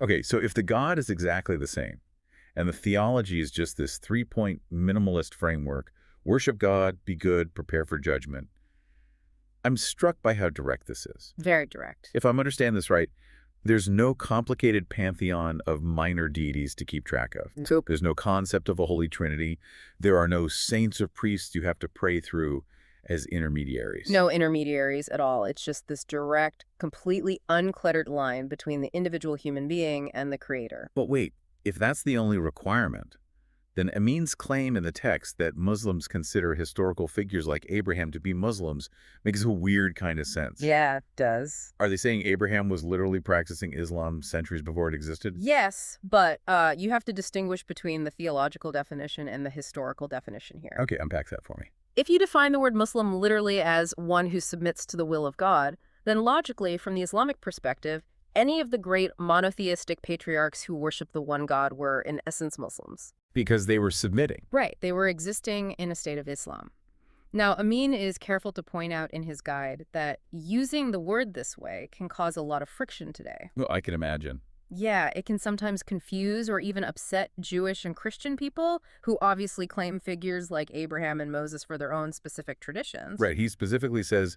Okay, so if the God is exactly the same, and the theology is just this three-point minimalist framework, worship God, be good, prepare for judgment, I'm struck by how direct this is. Very direct. If I'm understanding this right, there's no complicated pantheon of minor deities to keep track of. Nope. There's no concept of a Holy Trinity. There are no saints or priests you have to pray through as intermediaries. No intermediaries at all. It's just this direct, completely uncluttered line between the individual human being and the creator. But wait, if that's the only requirement, then Amin's claim in the text that Muslims consider historical figures like Abraham to be Muslims makes a weird kind of sense. Yeah, it does. Are they saying Abraham was literally practicing Islam centuries before it existed? Yes, but you have to distinguish between the theological definition and the historical definition here. Okay, unpack that for me. If you define the word Muslim literally as one who submits to the will of God, then logically, from the Islamic perspective, any of the great monotheistic patriarchs who worship the one God were, in essence, Muslims. Because they were submitting. Right, they were existing in a state of Islam. Now, Amin is careful to point out in his guide that using the word this way can cause a lot of friction today. Well, I can imagine. Yeah, it can sometimes confuse or even upset Jewish and Christian people who obviously claim figures like Abraham and Moses for their own specific traditions. Right, he specifically says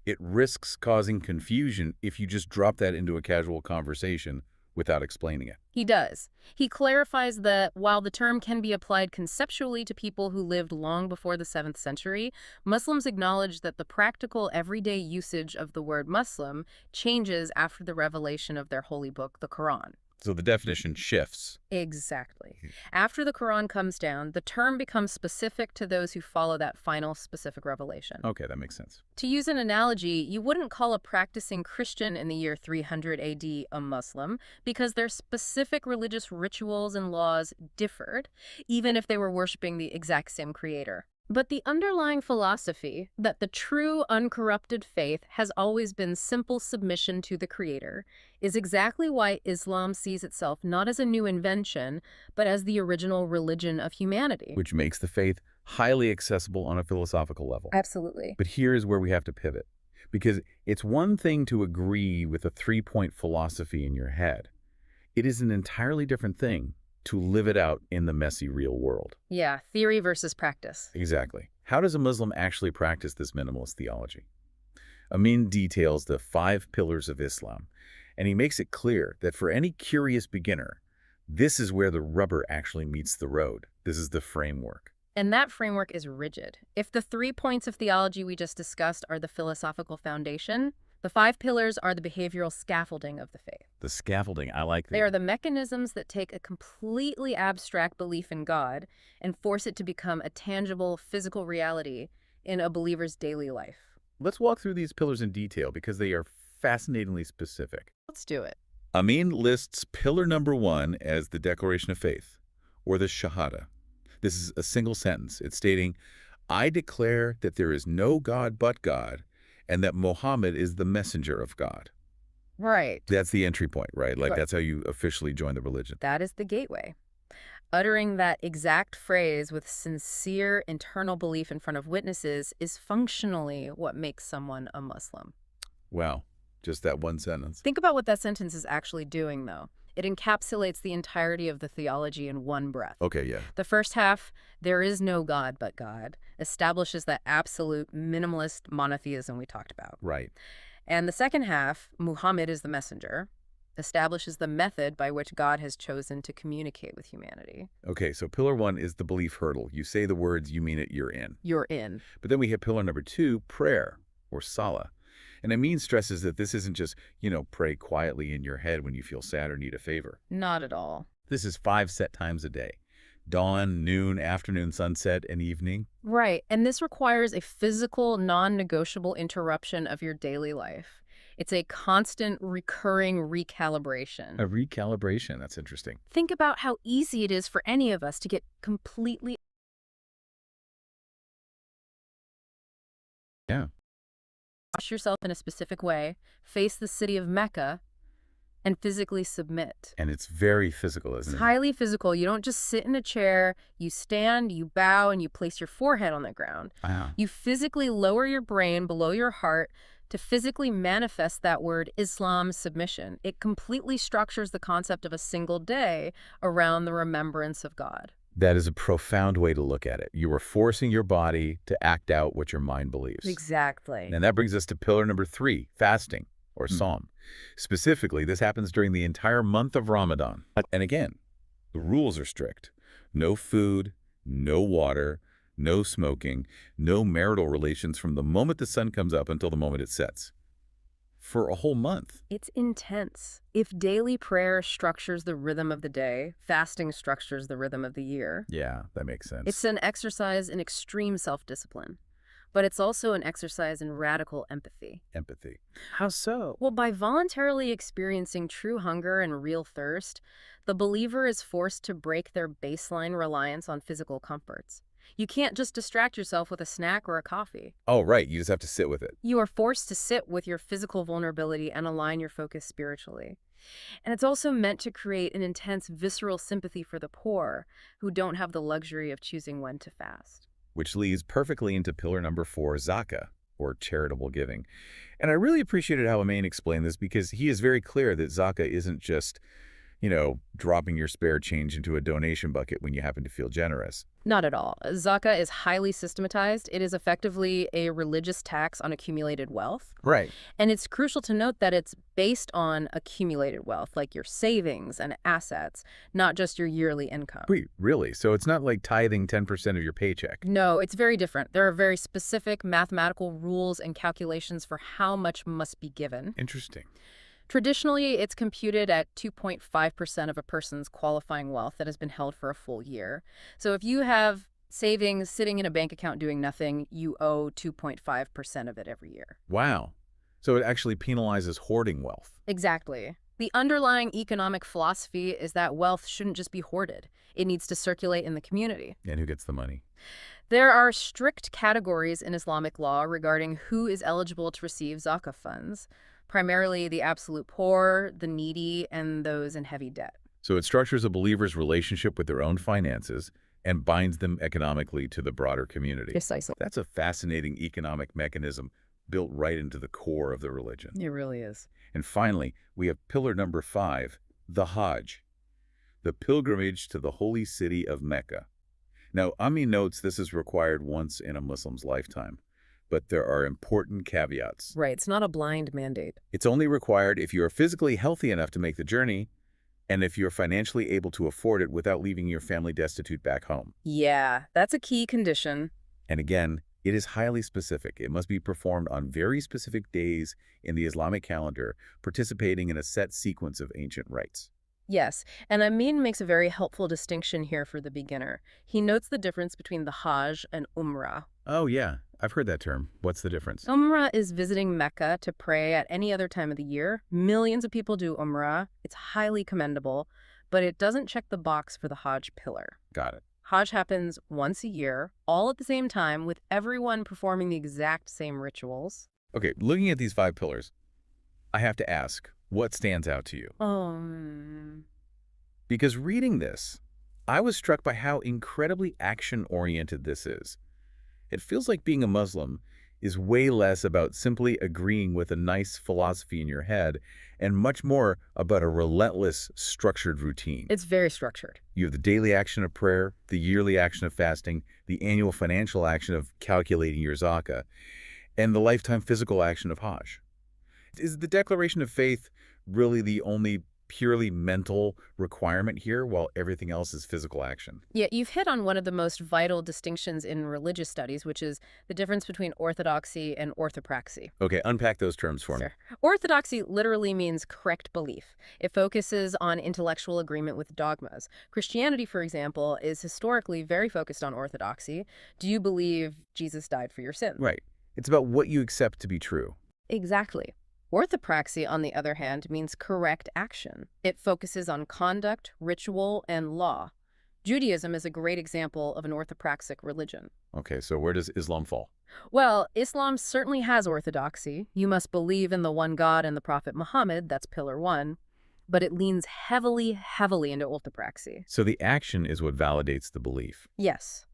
it risks causing confusion if you just drop that into a casual conversation without explaining it. He does. He clarifies that while the term can be applied conceptually to people who lived long before the 7th century, Muslims acknowledge that the practical everyday usage of the word Muslim changes after the revelation of their holy book, the Quran. So the definition shifts. Exactly. After the Quran comes down, the term becomes specific to those who follow that final specific revelation. Okay, that makes sense. To use an analogy, you wouldn't call a practicing Christian in the year 300 AD a Muslim because their specific religious rituals and laws differed, even if they were worshiping the exact same creator. But the underlying philosophy that the true uncorrupted faith has always been simple submission to the Creator is exactly why Islam sees itself not as a new invention, but as the original religion of humanity. Which makes the faith highly accessible on a philosophical level. Absolutely. But here is where we have to pivot. Because it's one thing to agree with a three-point philosophy in your head. It is an entirely different thing to live it out in the messy real world. Yeah, theory versus practice. Exactly. How does a Muslim actually practice this minimalist theology? Amin details the 5 pillars of Islam, and he makes it clear that for any curious beginner, this is where the rubber actually meets the road. This is the framework. And that framework is rigid. If the 3 points of theology we just discussed are the philosophical foundation, the 5 pillars are the behavioral scaffolding of the faith. The scaffolding, I like that. They are the mechanisms that take a completely abstract belief in God and force it to become a tangible, physical reality in a believer's daily life. Let's walk through these pillars in detail because they are fascinatingly specific. Let's do it. Amin lists pillar number 1 as the declaration of faith, or the Shahada. This is a single sentence. It's stating, I declare that there is no God but God, and that Muhammad is the messenger of God. Right. That's the entry point, right? Like, Right. that's how you officially join the religion. That is the gateway. Uttering that exact phrase with sincere internal belief in front of witnesses is functionally what makes someone a Muslim. Wow. Just that one sentence. Think about what that sentence is actually doing, though. It encapsulates the entirety of the theology in one breath. Okay, yeah. The first half, there is no God but God, establishes that absolute minimalist monotheism we talked about. Right. And the second half, Muhammad is the messenger, establishes the method by which God has chosen to communicate with humanity. Okay, so pillar 1 is the belief hurdle. You say the words, you mean it, you're in. You're in. But then we have pillar number 2, prayer, or salah. And Amin stresses that this isn't just, pray quietly in your head when you feel sad or need a favor. Not at all. This is 5 set times a day. Dawn, noon, afternoon, sunset, and evening. Right. And this requires a physical, non-negotiable interruption of your daily life. It's a constant, recurring recalibration. A recalibration. That's interesting. Think about how easy it is for any of us to get completely... Yeah. Wash yourself in a specific way, face the city of Mecca, and physically submit. And it's very physical, isn't It's it? highly physical. You don't just sit in a chair, you stand, you bow, and you place your forehead on the ground. Wow. You physically lower your brain below your heart to physically manifest that word Islam submission. It completely structures the concept of a single day around the remembrance of God. That is a profound way to look at it. You are forcing your body to act out what your mind believes. Exactly. And that brings us to pillar number 3, fasting or psalm. Specifically, this happens during the entire month of Ramadan. And again, the rules are strict. No food, no water, no smoking, no marital relations from the moment the sun comes up until the moment it sets. For a whole month. It's intense. If daily prayer structures the rhythm of the day, fasting structures the rhythm of the year. Yeah, that makes sense. It's an exercise in extreme self-discipline, but it's also an exercise in radical empathy. Empathy. How so? Well, by voluntarily experiencing true hunger and real thirst, the believer is forced to break their baseline reliance on physical comforts. You can't just distract yourself with a snack or a coffee. Oh, right. You just have to sit with it. You are forced to sit with your physical vulnerability and align your focus spiritually. And it's also meant to create an intense visceral sympathy for the poor who don't have the luxury of choosing when to fast. Which leads perfectly into pillar number 4, zakah, or charitable giving. And I really appreciated how Amain explained this because he is very clear that zakah isn't just, dropping your spare change into a donation bucket when you happen to feel generous. Not at all. Zakah is highly systematized. It is effectively a religious tax on accumulated wealth. Right. And it's crucial to note that it's based on accumulated wealth, like your savings and assets, not just your yearly income. Wait, really? So it's not like tithing 10% of your paycheck? No, it's very different. There are very specific mathematical rules and calculations for how much must be given. Interesting. Traditionally, it's computed at 2.5% of a person's qualifying wealth that has been held for a full year. So if you have savings sitting in a bank account doing nothing, you owe 2.5% of it every year. Wow. So it actually penalizes hoarding wealth. Exactly. The underlying economic philosophy is that wealth shouldn't just be hoarded. It needs to circulate in the community. And who gets the money? There are strict categories in Islamic law regarding who is eligible to receive zakah funds, primarily the absolute poor, the needy, and those in heavy debt. So it structures a believer's relationship with their own finances and binds them economically to the broader community. Precisely. That's a fascinating economic mechanism built right into the core of the religion. It really is. And finally, we have pillar number 5, the Hajj, the pilgrimage to the holy city of Mecca. Now, Ami notes this is required once in a Muslim's lifetime, but there are important caveats. Right, it's not a blind mandate. It's only required if you are physically healthy enough to make the journey and if you're financially able to afford it without leaving your family destitute back home. Yeah, that's a key condition. And again, it is highly specific. It must be performed on very specific days in the Islamic calendar, participating in a set sequence of ancient rites. Yes, and Amin makes a very helpful distinction here for the beginner. He notes the difference between the Hajj and Umrah. Oh, yeah. I've heard that term. What's the difference? Umrah is visiting Mecca to pray at any other time of the year. Millions of people do Umrah. It's highly commendable, but it doesn't check the box for the Hajj pillar. Got it. Hajj happens once a year, all at the same time, with everyone performing the exact same rituals. Okay, looking at these 5 pillars, I have to ask, what stands out to you? Because reading this, I was struck by how incredibly action-oriented this is. It feels like being a Muslim is way less about simply agreeing with a nice philosophy in your head and much more about a relentless, structured routine. It's very structured. You have the daily action of prayer, the yearly action of fasting, the annual financial action of calculating your zakah, and the lifetime physical action of Hajj. Is the declaration of faith really the only purely mental requirement here while everything else is physical action? Yeah, you've hit on one of the most vital distinctions in religious studies, which is the difference between orthodoxy and orthopraxy. Okay, unpack those terms for me. Sure. Orthodoxy literally means correct belief. It focuses on intellectual agreement with dogmas. Christianity, for example, is historically very focused on orthodoxy. Do you believe Jesus died for your sins? Right. It's about what you accept to be true. Exactly. Orthopraxy, on the other hand, means correct action. It focuses on conduct, ritual, and law. Judaism is a great example of an orthopraxic religion. Okay, so where does Islam fall? Well, Islam certainly has orthodoxy. You must believe in the one God and the Prophet Muhammad, that's pillar 1. But it leans heavily into orthopraxy. So the action is what validates the belief. Yes.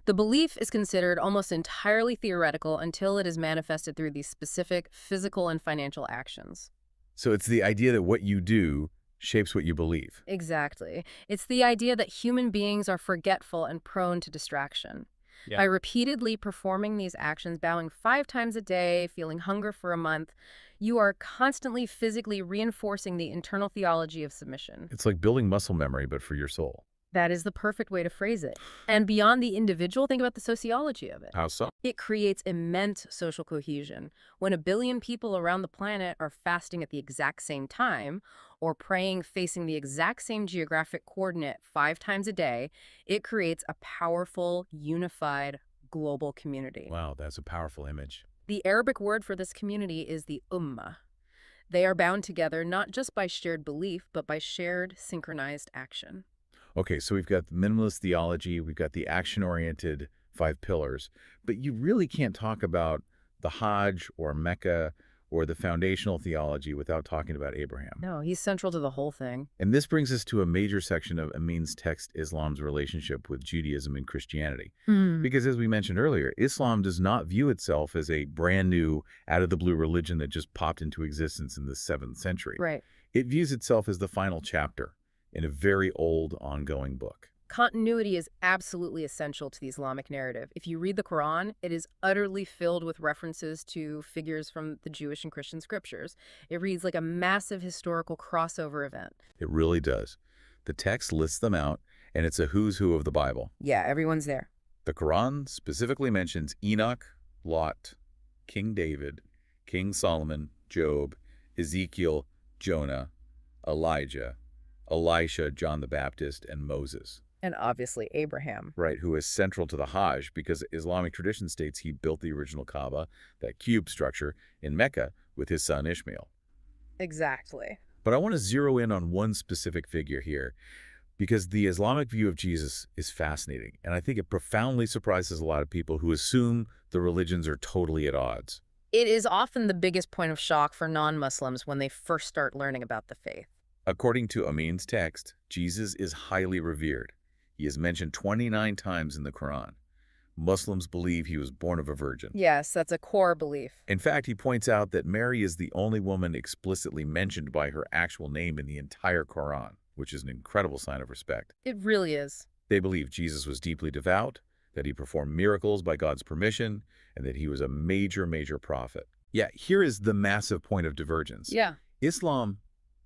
The belief is considered almost entirely theoretical until it is manifested through these specific physical and financial actions. So it's the idea that what you do shapes what you believe. Exactly. It's the idea that human beings are forgetful and prone to distraction. Yeah. By repeatedly performing these actions, bowing 5 times a day, feeling hunger for a month, you are constantly physically reinforcing the internal theology of submission. It's like building muscle memory, but for your soul. That is the perfect way to phrase it. And beyond the individual, think about the sociology of it. How so? It creates immense social cohesion. When a billion people around the planet are fasting at the exact same time or praying facing the exact same geographic coordinate 5 times a day, it creates a powerful, unified, global community. Wow, that's a powerful image. The Arabic word for this community is the ummah. They are bound together not just by shared belief, but by shared synchronized action. Okay, so we've got the minimalist theology, we've got the action-oriented 5 pillars, but you really can't talk about the Hajj or Mecca or the foundational theology without talking about Abraham. No, he's central to the whole thing. And this brings us to a major section of Amin's text, Islam's relationship with Judaism and Christianity. Because as we mentioned earlier, Islam does not view itself as a brand new, out-of-the-blue religion that just popped into existence in the 7th century. Right. It views itself as the final chapter in a very old, ongoing book. Continuity is absolutely essential to the Islamic narrative. If you read the Quran, it is utterly filled with references to figures from the Jewish and Christian scriptures. It reads like a massive historical crossover event. It really does. The text lists them out, and it's a who's who of the Bible. Yeah, everyone's there. The Quran specifically mentions Enoch, Lot, King David, King Solomon, Job, Ezekiel, Jonah, Elijah, Elisha, John the Baptist, and Moses. And obviously Abraham. Right, who is central to the Hajj because Islamic tradition states he built the original Kaaba, that cube structure, in Mecca with his son Ishmael. Exactly. But I want to zero in on one specific figure here because the Islamic view of Jesus is fascinating, and I think it profoundly surprises a lot of people who assume the religions are totally at odds. It is often the biggest point of shock for non-Muslims when they first start learning about the faith. According to Amin's text, Jesus is highly revered. He is mentioned 29 times in the Quran. Muslims believe he was born of a virgin. Yes, that's a core belief. In fact, he points out that Mary is the only woman explicitly mentioned by her actual name in the entire Quran, which is an incredible sign of respect. It really is. They believe Jesus was deeply devout, that he performed miracles by God's permission, and that he was a major prophet. Yeah, here is the massive point of divergence. Yeah. Islam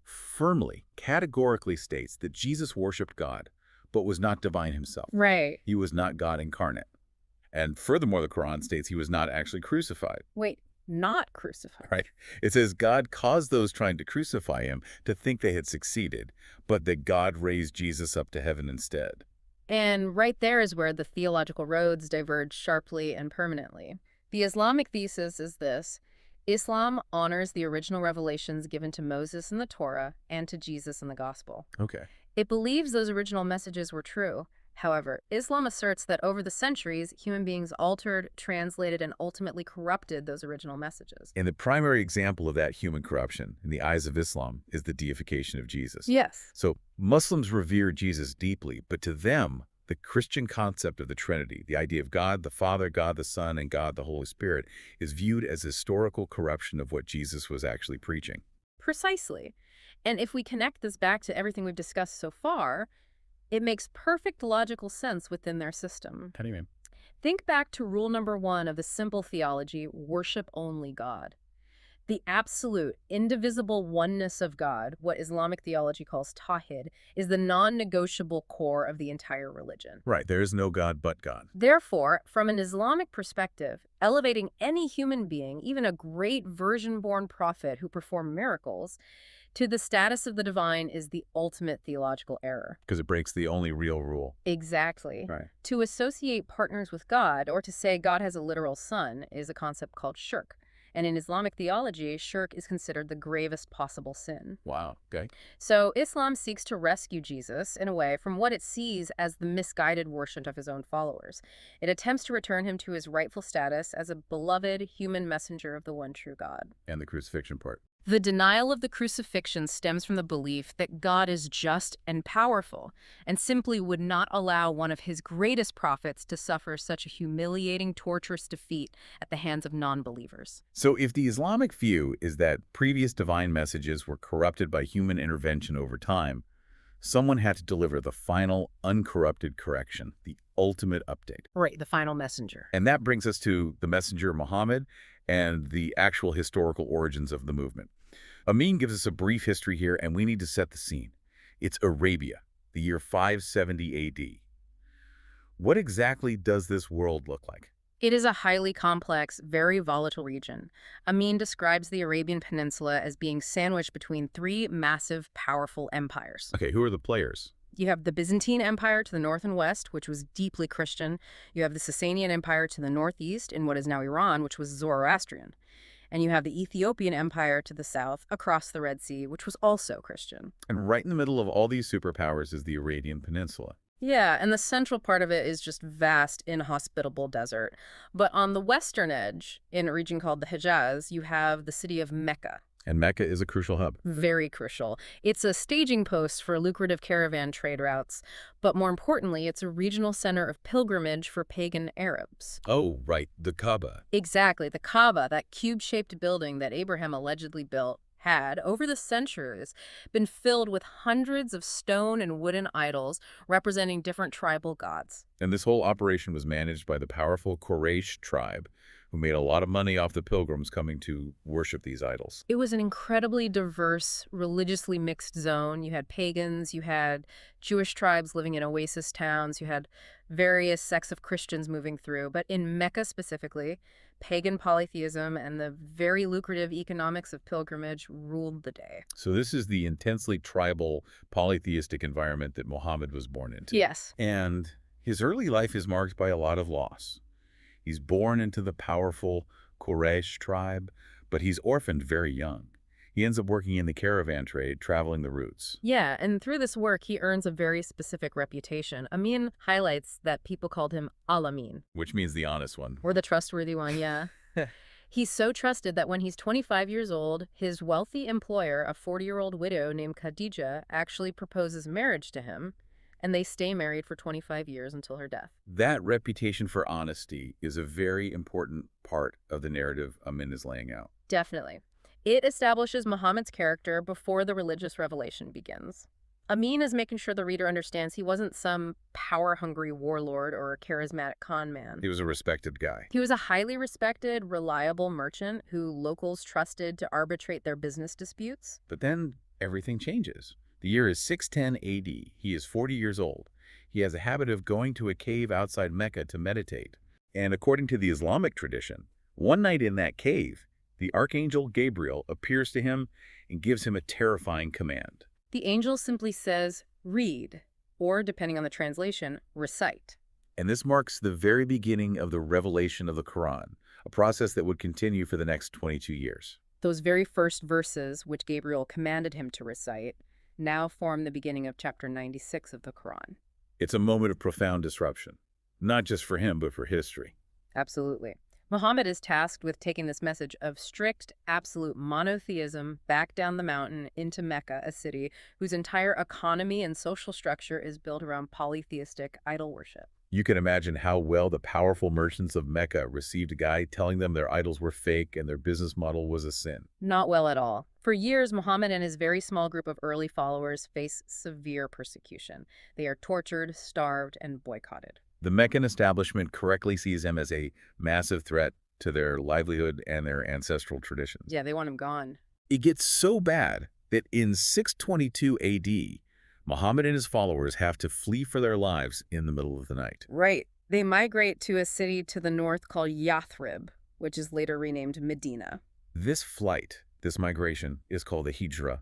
firmly, categorically states that Jesus worshipped God, but was not divine himself. Right. He was not God incarnate. And furthermore, the Quran states he was not actually crucified. Wait, not crucified. Right? It says God caused those trying to crucify him to think they had succeeded, but that God raised Jesus up to heaven instead. And right there is where the theological roads diverge sharply and permanently. The Islamic thesis is this: Islam honors the original revelations given to Moses in the Torah and to Jesus in the Gospel. Okay. It believes those original messages were true. However, Islam asserts that over the centuries, human beings altered, translated, and ultimately corrupted those original messages. And the primary example of that human corruption in the eyes of Islam is the deification of Jesus. Yes. So Muslims revere Jesus deeply, but to them, the Christian concept of the Trinity, the idea of God the Father, God the Son, and God the Holy Spirit, is viewed as historical corruption of what Jesus was actually preaching. Precisely. And if we connect this back to everything we've discussed so far, it makes perfect logical sense within their system. How do you mean? Think back to rule number 1 of the simple theology: worship only God. The absolute, indivisible oneness of God, what Islamic theology calls tawhid, is the non-negotiable core of the entire religion. Right, there is no God but God. Therefore, from an Islamic perspective, elevating any human being, even a great virgin-born prophet who performed miracles, to the status of the divine is the ultimate theological error. Because it breaks the only real rule. Exactly. Right. To associate partners with God, or to say God has a literal son, is a concept called shirk. And in Islamic theology, shirk is considered the gravest possible sin. Wow, okay. So Islam seeks to rescue Jesus, in a way, from what it sees as the misguided worship of his own followers. It attempts to return him to his rightful status as a beloved human messenger of the one true God. And the crucifixion part. The denial of the crucifixion stems from the belief that God is just and powerful, and simply would not allow one of his greatest prophets to suffer such a humiliating, torturous defeat at the hands of non-believers. So if the Islamic view is that previous divine messages were corrupted by human intervention over time, someone had to deliver the final, uncorrupted correction, the ultimate update. Right, the final messenger. And that brings us to the messenger Muhammad and the actual historical origins of the movement. Amin gives us a brief history here, and we need to set the scene. It's Arabia, the year 570 AD. What exactly does this world look like? It is a highly complex, very volatile region. Amin describes the Arabian Peninsula as being sandwiched between three massive, powerful empires. Okay, who are the players? You have the Byzantine Empire to the north and west, which was deeply Christian. You have the Sasanian Empire to the northeast in what is now Iran, which was Zoroastrian. And you have the Ethiopian Empire to the south, across the Red Sea, which was also Christian. And right in the middle of all these superpowers is the Arabian Peninsula. Yeah, and the central part of it is just vast, inhospitable desert. But on the western edge, in a region called the Hejaz, you have the city of Mecca. And Mecca is a crucial hub. Very crucial. It's a staging post for lucrative caravan trade routes, but more importantly, it's a regional center of pilgrimage for pagan Arabs. Oh, right, the Kaaba. Exactly. The Kaaba, that cube-shaped building that Abraham allegedly built, had, over the centuries, been filled with hundreds of stone and wooden idols representing different tribal gods. And this whole operation was managed by the powerful Quraysh tribe, who made a lot of money off the pilgrims coming to worship these idols. It was an incredibly diverse, religiously mixed zone. You had pagans, you had Jewish tribes living in oasis towns, you had various sects of Christians moving through. But in Mecca specifically, pagan polytheism and the very lucrative economics of pilgrimage ruled the day. So this is the intensely tribal, polytheistic environment that Muhammad was born into. Yes. And his early life is marked by a lot of loss. He's born into the powerful Quraysh tribe, but he's orphaned very young. He ends up working in the caravan trade, traveling the routes. Yeah, and through this work, he earns a very specific reputation. Amin highlights that people called him Al-Amin. Which means the honest one. Or the trustworthy one, yeah. He's so trusted that when he's 25 years old, his wealthy employer, a 40-year-old widow named Khadija, actually proposes marriage to him, and they stay married for 25 years until her death. That reputation for honesty is a very important part of the narrative Amin is laying out. Definitely. It establishes Muhammad's character before the religious revelation begins. Amin is making sure the reader understands he wasn't some power-hungry warlord or a charismatic con man. He was a respected guy. He was a highly respected, reliable merchant who locals trusted to arbitrate their business disputes. But then everything changes. The year is 610 AD. He is 40 years old. He has a habit of going to a cave outside Mecca to meditate. And according to the Islamic tradition, one night in that cave, the archangel Gabriel appears to him and gives him a terrifying command. The angel simply says, read, or depending on the translation, recite. And this marks the very beginning of the revelation of the Quran, a process that would continue for the next 22 years. Those very first verses, which Gabriel commanded him to recite, now form the beginning of chapter 96 of the Quran. It's a moment of profound disruption, not just for him, but for history. Absolutely. Muhammad is tasked with taking this message of strict, absolute monotheism back down the mountain into Mecca, a city whose entire economy and social structure is built around polytheistic idol worship. You can imagine how well the powerful merchants of Mecca received a guy telling them their idols were fake and their business model was a sin. Not well at all. For years, Muhammad and his very small group of early followers face severe persecution. They are tortured, starved, and boycotted. The Meccan establishment correctly sees him as a massive threat to their livelihood and their ancestral traditions. Yeah, they want him gone. It gets so bad that in 622 AD, Muhammad and his followers have to flee for their lives in the middle of the night. Right. They migrate to a city to the north called Yathrib, which is later renamed Medina. This flight, this migration, is called a hijra,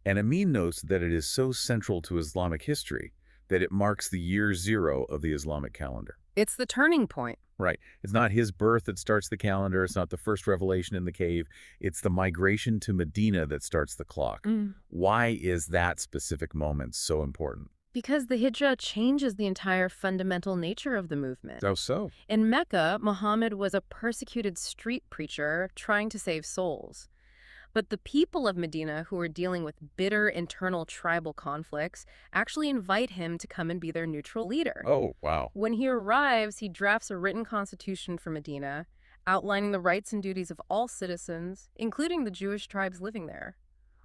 and Amin notes that it is so central to Islamic history that it marks the year zero of the Islamic calendar. It's the turning point. Right. It's not his birth that starts the calendar. It's not the first revelation in the cave. It's the migration to Medina that starts the clock. Why is that specific moment so important? Because the Hijra changes the entire fundamental nature of the movement. How so? In Mecca, Muhammad was a persecuted street preacher trying to save souls. But the people of Medina, who are dealing with bitter internal tribal conflicts, actually invite him to come and be their neutral leader. Oh, wow. When he arrives, he drafts a written constitution for Medina, outlining the rights and duties of all citizens, including the Jewish tribes living there.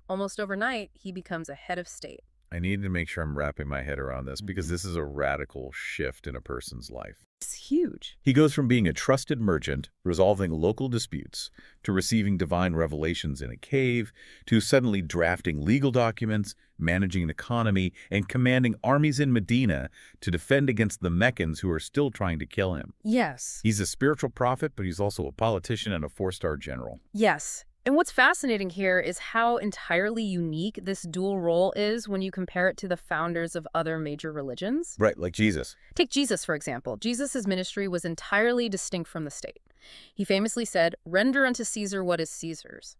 Almost overnight, he becomes a head of state. I need to make sure I'm wrapping my head around this because this is a radical shift in a person's life. It's huge. He goes from being a trusted merchant, resolving local disputes, to receiving divine revelations in a cave, to suddenly drafting legal documents, managing an economy, and commanding armies in Medina to defend against the Meccans who are still trying to kill him. Yes. He's a spiritual prophet, but he's also a politician and a four-star general. Yes. And what's fascinating here is how entirely unique this dual role is when you compare it to the founders of other major religions. Right, like Jesus. Take Jesus, for example. Jesus' ministry was entirely distinct from the state. He famously said, "Render unto Caesar what is Caesar's."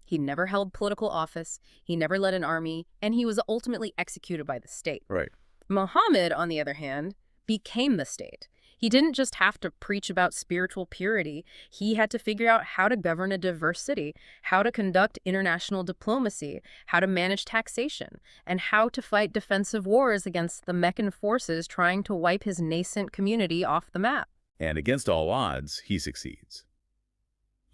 He never held political office, he never led an army, and he was ultimately executed by the state. Right. Muhammad, on the other hand, became the state. He didn't just have to preach about spiritual purity. He had to figure out how to govern a diverse city, how to conduct international diplomacy, how to manage taxation, and how to fight defensive wars against the Meccan forces trying to wipe his nascent community off the map. And against all odds, he succeeds.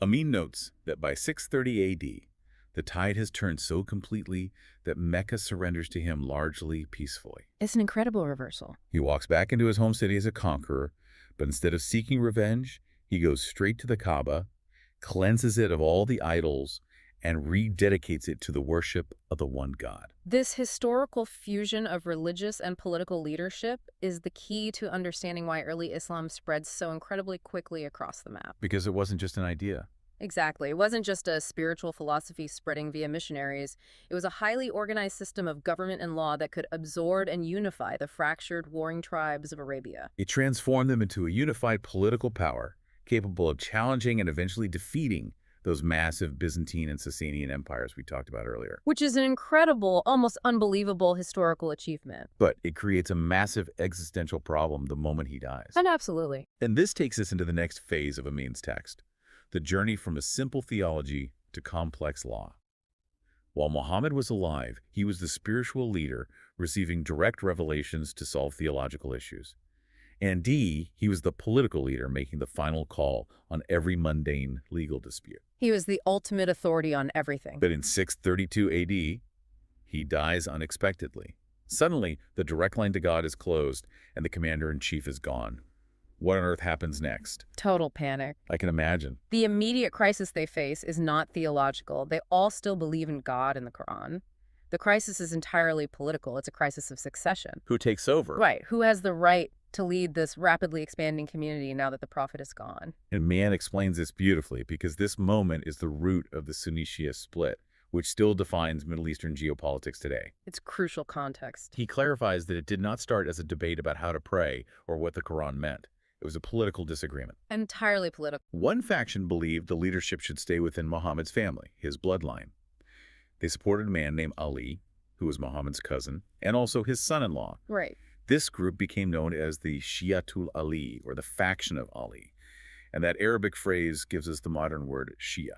Amin notes that by 630 A.D., the tide has turned so completely that Mecca surrenders to him largely peacefully. It's an incredible reversal. He walks back into his home city as a conqueror, but instead of seeking revenge, he goes straight to the Kaaba, cleanses it of all the idols, and rededicates it to the worship of the one God. This historical fusion of religious and political leadership is the key to understanding why early Islam spread so incredibly quickly across the map. Because it wasn't just an idea. Exactly. It wasn't just a spiritual philosophy spreading via missionaries. It was a highly organized system of government and law that could absorb and unify the fractured, warring tribes of Arabia. It transformed them into a unified political power, capable of challenging and eventually defeating those massive Byzantine and Sasanian empires we talked about earlier. Which is an incredible, almost unbelievable historical achievement. But it creates a massive existential problem the moment he dies. And absolutely. And this takes us into the next phase of Amin's text, the journey from a simple theology to complex law. While Muhammad was alive, he was the spiritual leader receiving direct revelations to solve theological issues. And he was the political leader making the final call on every mundane legal dispute. He was the ultimate authority on everything. But in 632 AD, he dies unexpectedly. Suddenly, the direct line to God is closed and the commander-in-chief is gone. What on earth happens next? Total panic. I can imagine. The immediate crisis they face is not theological. They all still believe in God and the Quran. The crisis is entirely political. It's a crisis of succession. Who takes over? Right. Who has the right to lead this rapidly expanding community now that the prophet is gone? And Mann explains this beautifully because this moment is the root of the Sunni-Shia split, which still defines Middle Eastern geopolitics today. It's crucial context. He clarifies that it did not start as a debate about how to pray or what the Quran meant. It was a political disagreement. Entirely political. One faction believed the leadership should stay within Muhammad's family, his bloodline. They supported a man named Ali, who was Muhammad's cousin, and also his son-in-law. Right. This group became known as the Shiatul Ali, or the faction of Ali. And that Arabic phrase gives us the modern word Shia.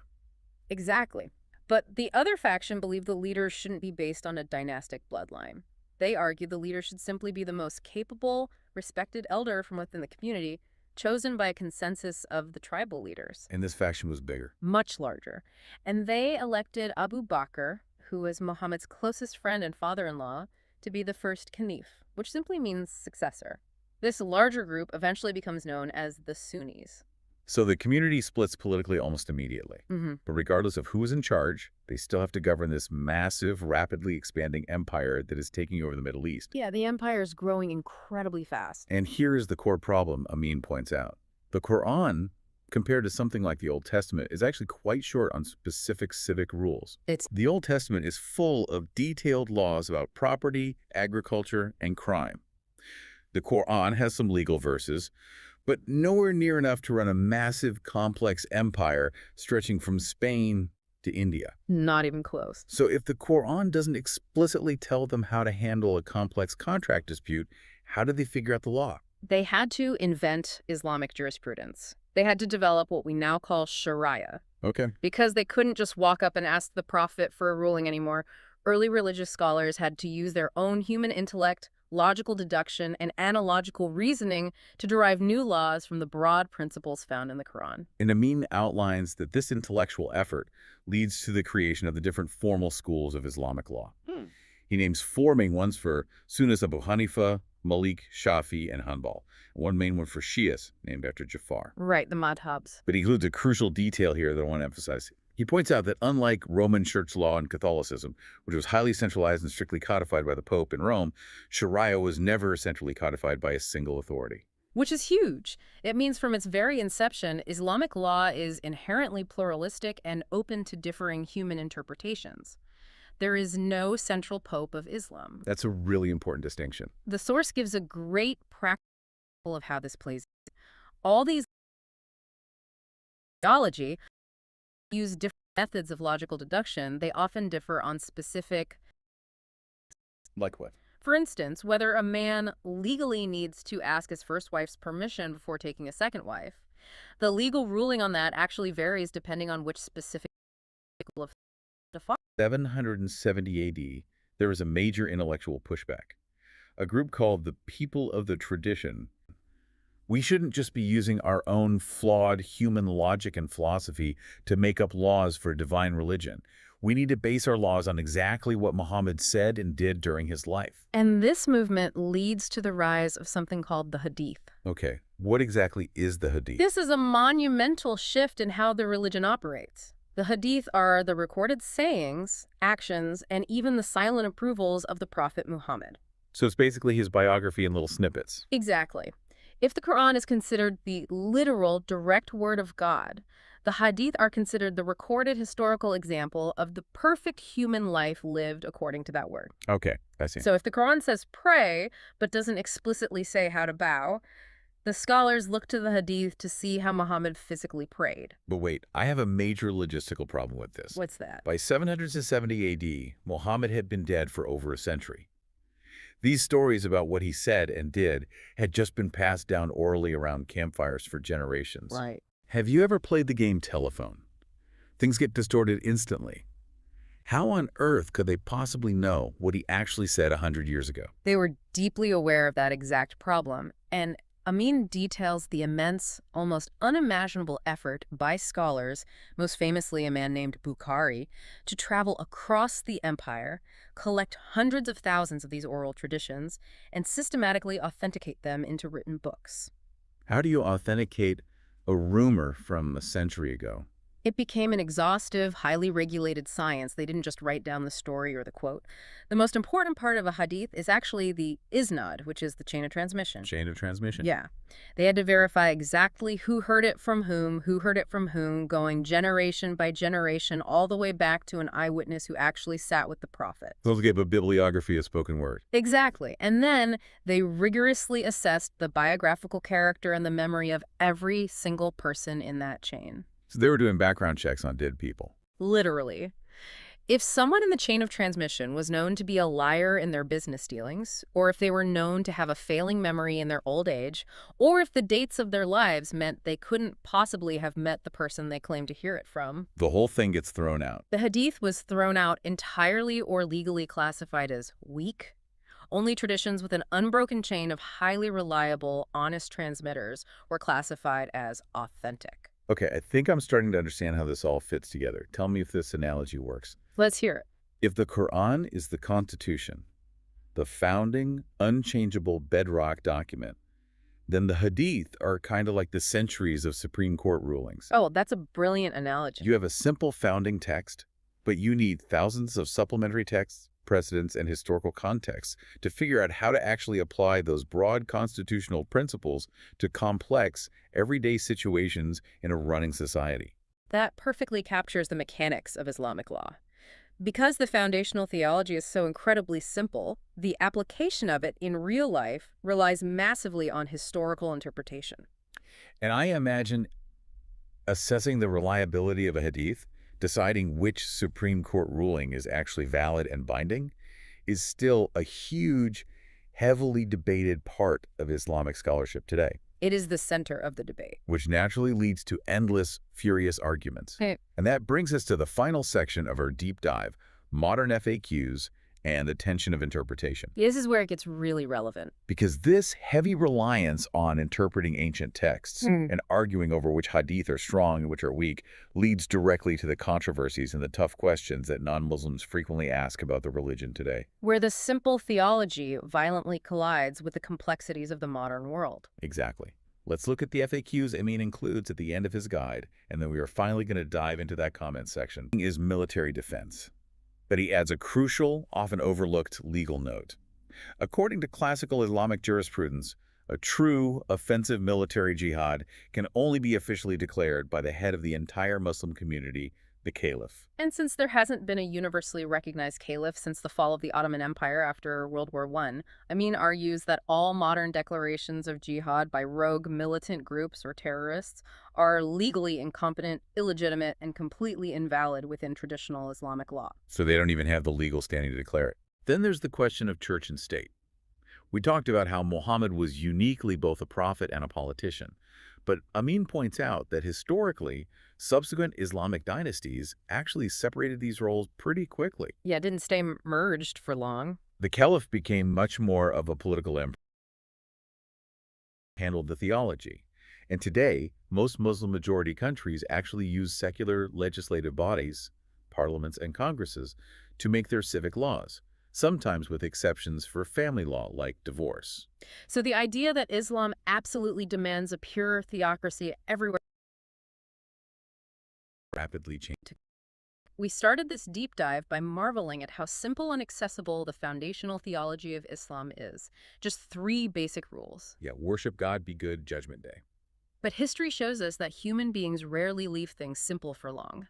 Exactly. But the other faction believed the leader shouldn't be based on a dynastic bloodline. They argued the leader should simply be the most capable, respected elder from within the community, chosen by a consensus of the tribal leaders. And this faction was bigger. Much larger. And they elected Abu Bakr, who was Muhammad's closest friend and father-in-law, to be the first caliph, which simply means successor. This larger group eventually becomes known as the Sunnis. So the community splits politically almost immediately. Mm-hmm. But regardless of who is in charge, they still have to govern this massive, rapidly expanding empire that is taking over the Middle East. Yeah, the empire is growing incredibly fast. And here is the core problem Amin points out. The Quran, compared to something like the Old Testament, is actually quite short on specific civic rules. The Old Testament is full of detailed laws about property, agriculture, and crime. The Quran has some legal verses, but nowhere near enough to run a massive, complex empire stretching from Spain to India. Not even close. So if the Quran doesn't explicitly tell them how to handle a complex contract dispute, how do they figure out the law? They had to invent Islamic jurisprudence. They had to develop what we now call Sharia. Okay. Because they couldn't just walk up and ask the prophet for a ruling anymore, early religious scholars had to use their own human intellect, logical deduction, and analogical reasoning to derive new laws from the broad principles found in the Quran. And Amin outlines that this intellectual effort leads to the creation of the different formal schools of Islamic law. He names four main ones for Sunnis Abu Hanifa, Malik, Shafi, and Hanbal, and one main one for Shias, named after Jafar. Right, the madhabs. But he includes a crucial detail here that I want to emphasize. He points out that unlike Roman church law and Catholicism, which was highly centralized and strictly codified by the Pope in Rome, Sharia was never centrally codified by a single authority. Which is huge. It means from its very inception, Islamic law is inherently pluralistic and open to differing human interpretations. There is no central pope of Islam. That's a really important distinction. The source gives a great practical of how this plays. All these theology use different methods of logical deduction. They often differ on specific. Like what? For instance, whether a man legally needs to ask his first wife's permission before taking a second wife. The legal ruling on that actually varies depending on which specific of the father. 770 AD, there was a major intellectual pushback. A group called the People of the Tradition. We shouldn't just be using our own flawed human logic and philosophy to make up laws for a divine religion. We need to base our laws on exactly what Muhammad said and did during his life. And this movement leads to the rise of something called the Hadith. Okay, what exactly is the Hadith? This is a monumental shift in how the religion operates. The Hadith are the recorded sayings, actions, and even the silent approvals of the Prophet Muhammad. So it's basically his biography in little snippets. Exactly. If the Quran is considered the literal, direct word of God, the Hadith are considered the recorded historical example of the perfect human life lived according to that word. Okay, I see. So if the Quran says pray, but doesn't explicitly say how to bow, the scholars look to the Hadith to see how Muhammad physically prayed. But wait, I have a major logistical problem with this. What's that? By 770 AD, Muhammad had been dead for over a century. These stories about what he said and did had just been passed down orally around campfires for generations. Right. Have you ever played the game Telephone? Things get distorted instantly. How on earth could they possibly know what he actually said 100 years ago? They were deeply aware of that exact problem, and Amin details the immense, almost unimaginable effort by scholars, most famously a man named Bukhari, to travel across the empire, collect hundreds of thousands of these oral traditions, and systematically authenticate them into written books. How do you authenticate a rumor from a century ago? It became an exhaustive, highly regulated science. They didn't just write down the story or the quote. The most important part of a hadith is actually the isnad, which is the chain of transmission. Chain of transmission. Yeah. They had to verify exactly who heard it from whom, going generation by generation, all the way back to an eyewitness who actually sat with the prophet. They'll give a bibliography of spoken word. Exactly. And then they rigorously assessed the biographical character and the memory of every single person in that chain. So they were doing background checks on dead people. Literally. If someone in the chain of transmission was known to be a liar in their business dealings, or if they were known to have a failing memory in their old age, or if the dates of their lives meant they couldn't possibly have met the person they claimed to hear it from, The whole thing gets thrown out. the hadith was thrown out entirely or legally classified as weak. Only traditions with an unbroken chain of highly reliable, honest transmitters were classified as authentic. Okay, I think I'm starting to understand how this all fits together. Tell me if this analogy works. Let's hear it. If the Quran is the Constitution, the founding, unchangeable bedrock document, then the Hadith are kind of like the centuries of Supreme Court rulings. Oh, that's a brilliant analogy. You have a simple founding text, but you need thousands of supplementary texts, precedents, and historical contexts to figure out how to actually apply those broad constitutional principles to complex, everyday situations in a running society. That perfectly captures the mechanics of Islamic law. Because the foundational theology is so incredibly simple, the application of it in real life relies massively on historical interpretation. And I imagine assessing the reliability of a hadith, deciding which Supreme Court ruling is actually valid and binding, is still a huge, heavily debated part of Islamic scholarship today. It is the center of the debate. which naturally leads to endless, furious arguments. Hey. And that brings us to the final section of our deep dive, modern FAQs and the tension of interpretation. This is where it gets really relevant. Because this heavy reliance on interpreting ancient texts and arguing over which hadith are strong and which are weak leads directly to the controversies and the tough questions that non-Muslims frequently ask about the religion today. Where the simple theology violently collides with the complexities of the modern world. Exactly. Let's look at the FAQs Amin includes at the end of his guide, and then we are finally going to dive into that comment section. Is military defense. But he adds a crucial, often overlooked legal note. According to classical Islamic jurisprudence, a true offensive military jihad can only be officially declared by the head of the entire Muslim community, the caliph. And since there hasn't been a universally recognized caliph since the fall of the Ottoman Empire after World War I, Amin argues that all modern declarations of jihad by rogue militant groups or terrorists are legally incompetent, illegitimate, and completely invalid within traditional Islamic law. So they don't even have the legal standing to declare it. Then there's the question of church and state. We talked about how Muhammad was uniquely both a prophet and a politician. But Amin points out that historically, subsequent Islamic dynasties actually separated these roles pretty quickly. Yeah, it didn't stay merged for long. The caliph became much more of a political emperor, handled the theology. And today, most Muslim-majority countries actually use secular legislative bodies, parliaments and congresses, to make their civic laws, sometimes with exceptions for family law like divorce. So the idea that Islam absolutely demands a pure theocracy everywhere. Rapidly changing. We started this deep dive by marveling at how simple and accessible the foundational theology of Islam is. Just 3 basic rules. Yeah, worship God, be good, Judgment Day. But history shows us that human beings rarely leave things simple for long.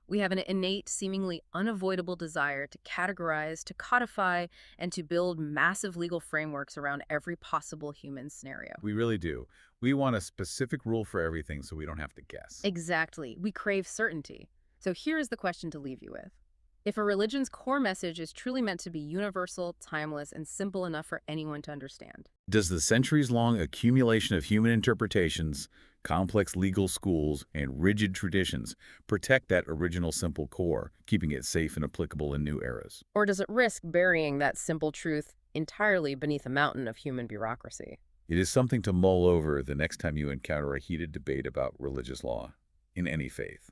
We have an innate, seemingly unavoidable desire to categorize, to codify, and to build massive legal frameworks around every possible human scenario. We really do. We want a specific rule for everything so we don't have to guess. Exactly. We crave certainty. So here is the question to leave you with. If a religion's core message is truly meant to be universal, timeless, and simple enough for anyone to understand, Does the centuries-long accumulation of human interpretations, complex legal schools, and rigid traditions protect that original simple core, keeping it safe and applicable in new eras? or does it risk burying that simple truth entirely beneath a mountain of human bureaucracy? It is something to mull over the next time you encounter a heated debate about religious law in any faith.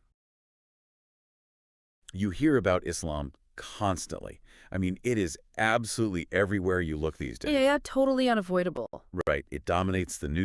You hear about Islam constantly. I mean, it is absolutely everywhere you look these days. Yeah, totally unavoidable. Right. It dominates the news.